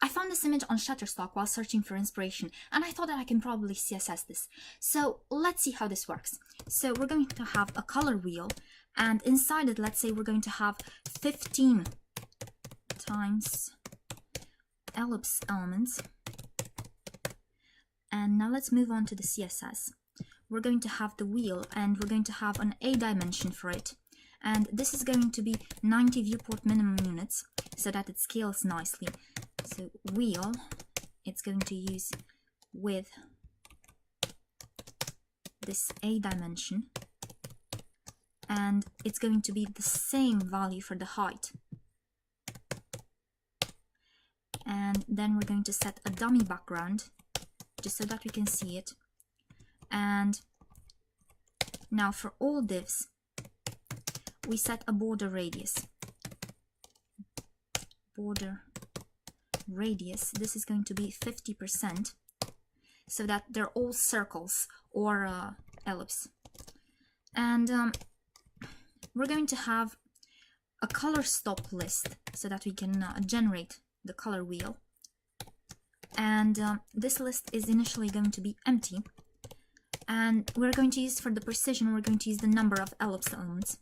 I found this image on Shutterstock while searching for inspiration, and I thought that I can probably CSS this. So let's see how this works. So we're going to have a color wheel, and inside it, let's say we're going to have 15 times ellipse elements. And now let's move on to the CSS. We're going to have the wheel, and we're going to have an A dimension for it. And this is going to be 90 viewport minimum units so that it scales nicely. So wheel, it's going to use with this A dimension, and it's going to be the same value for the height. And then we're going to set a dummy background just so that we can see it. And now for all divs, we set a border radius. Border radius, this is going to be 50%, so that they're all circles or ellipse. And we're going to have a color stop list so that we can generate the color wheel. And this list is initially going to be empty, and we're going to use, for the precision, we're going to use the number of ellipse elements,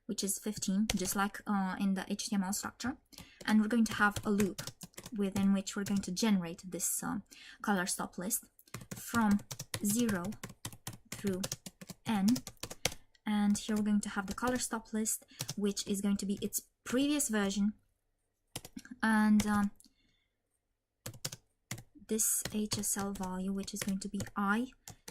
which is 15, just like in the HTML structure. And we're going to have a loop within which we're going to generate this color stop list from 0 through n. And here we're going to have the color stop list, which is going to be its previous version. And this HSL value, which is going to be I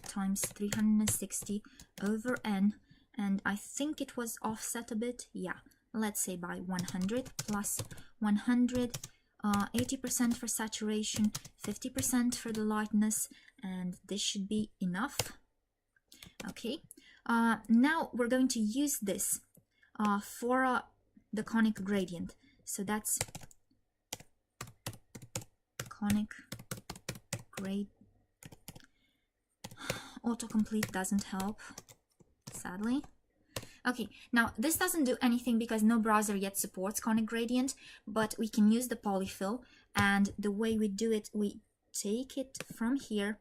times 360 over n. And I think it was offset a bit. Yeah, let's say by 100 plus 100, 80% for saturation, 50% for the lightness, and this should be enough. Okay, now we're going to use this for the conic gradient. So that's conic grade. Autocomplete doesn't help, sadly. Okay, now this doesn't do anything because no browser yet supports conic gradient, but we can use the polyfill, and the way we do it, we take it from here,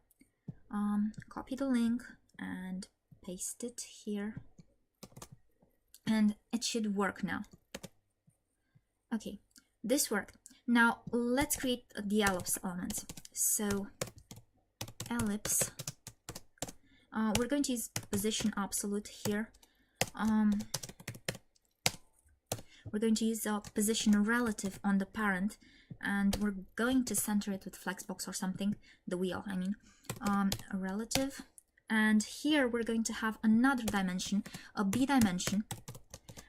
copy the link and paste it here, and it should work now. Okay, this worked. Now let's create the ellipse elements. So ellipse, we're going to use position absolute here. We're going to use a position relative on the parent, and we're going to center it with flexbox or something, the wheel I mean, a relative. And here we're going to have another dimension, a B dimension,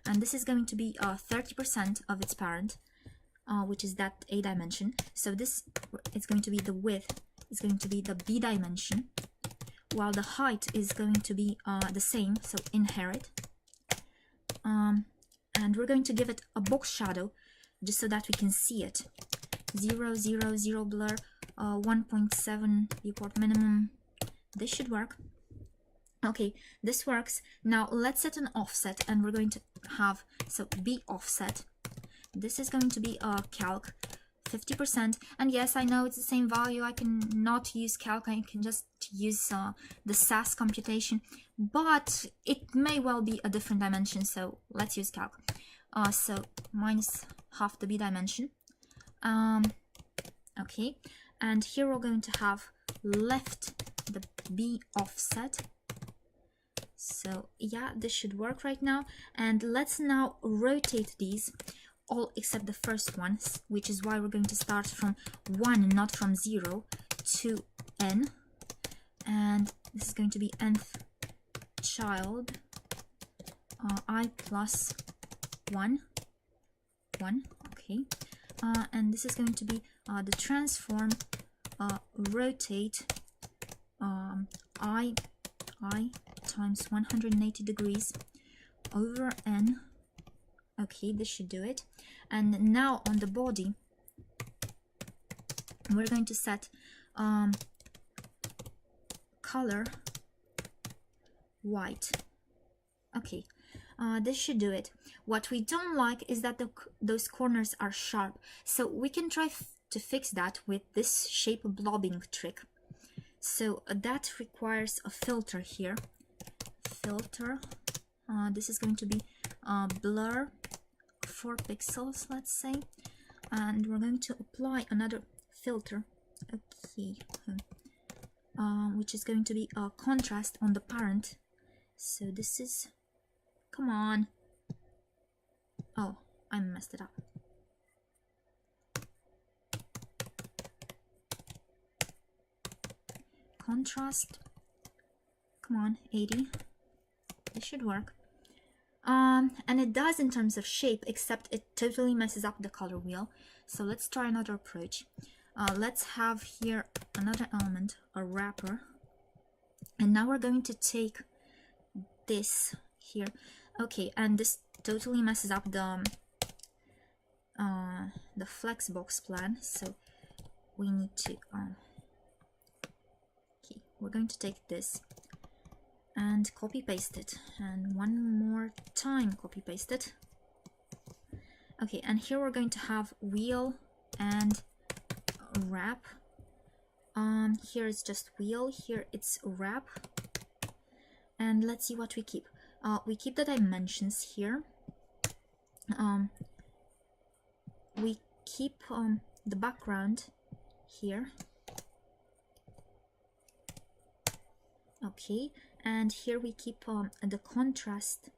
and this is going to be 30% of its parent, which is that A dimension. So this is going to be the width, is going to be the B dimension, while the height is going to be the same, so inherit. And we're going to give it a box shadow just so that we can see it. 0, 0, 0 blur, 1.7 viewport minimum. This should work. Okay, this works. Now let's set an offset, and we're going to have, so B offset. This is going to be a calc 50%, and yes, I know it's the same value. I can not use calc, I can just use the SAS computation, but it may well be a different dimension, so let's use calc. So minus half the B dimension. Okay, and here we're going to have left the B offset. So yeah, this should work right now. And let's now rotate these, all except the first one, which is why we're going to start from 1, not from 0, to n. And this is going to be nth child, I plus 1, okay. And this is going to be the transform rotate I times 180 degrees over n. Okay, this should do it. And now on the body, we're going to set color white. Okay, this should do it. What we don't like is that those corners are sharp, so we can try to fix that with this shape blobbing trick. So that requires a filter here. Filter. This is going to be blur 4 pixels, let's say. And we're going to apply another filter. Okay. Which is going to be a contrast on the parent. So this is, come on. Oh, I messed it up. Contrast, come on, 80. This should work. And it does in terms of shape, except it totally messes up the color wheel. So let's try another approach. Let's have here another element, a wrapper. And now we're going to take this here. Okay, and this totally messes up the flexbox plan. So we need to okay, we're going to take this and copy paste it, and one more time copy paste it. Okay, and here we're going to have wheel and wrap. Here it's just wheel, here it's wrap. And let's see what we keep. We keep the dimensions here. We keep the background here. Okay, and here we keep the contrast,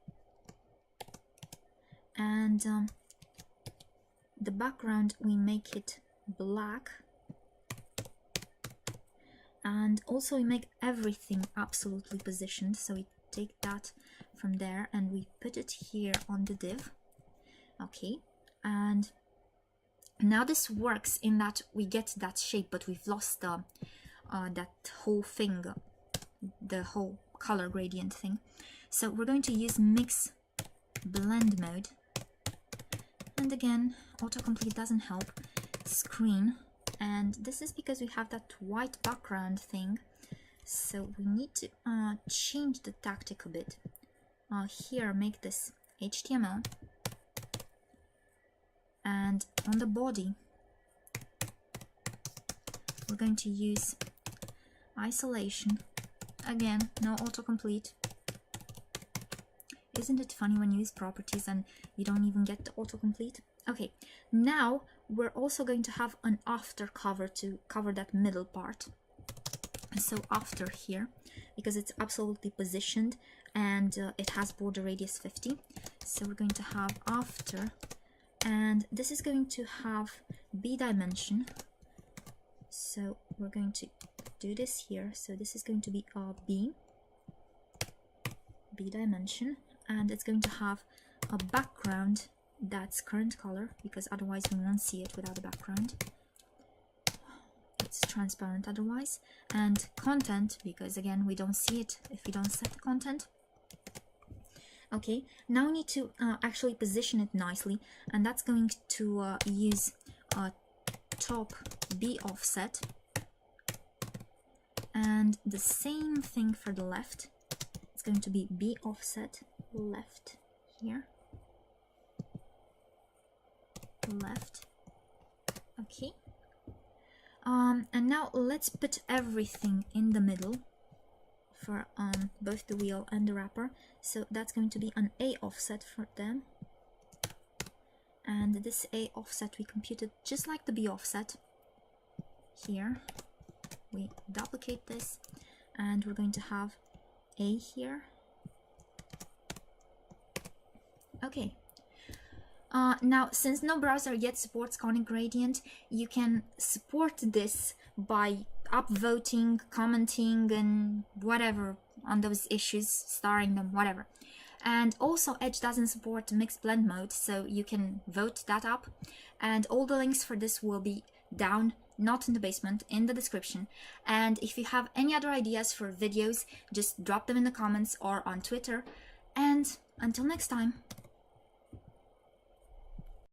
and the background we make it black, and also we make everything absolutely positioned. So we take that from there and we put it here on the div. Okay, and now this works in that we get that shape, but we've lost that whole thing, the whole color gradient thing. So we're going to use mix blend mode, and again autocomplete doesn't help. Screen, and this is because we have that white background thing, so we need to change the tactic a bit. Here make this HTML, and on the body we're going to use isolation. Again, no autocomplete. Isn't it funny when you use properties and you don't even get the autocomplete? Okay, now we're also going to have an after cover to cover that middle part. So after here, because it's absolutely positioned and it has border radius 50. So we're going to have after, and this is going to have B dimension. So we're going to do this here. So this is going to be B dimension, and it's going to have a background that's current color, because otherwise we won't see it without a background. It's transparent otherwise. And content, because again we don't see it if we don't set the content. Okay, now we need to actually position it nicely, and that's going to use top B offset, and the same thing for the left. It's going to be B offset left here, left. Okay, and now let's put everything in the middle for both the wheel and the wrapper. So that's going to be an A offset for them, and this A offset we computed just like the B offset. Here we duplicate this, and we're going to have A here. Okay, now since no browser yet supports conic gradient, you can support this by upvoting, commenting, and whatever on those issues, starring them, whatever. And also Edge doesn't support mixed blend mode, so you can vote that up. And all the links for this will be down, not in the basement, in the description. And if you have any other ideas for videos, just drop them in the comments or on Twitter. And until next time.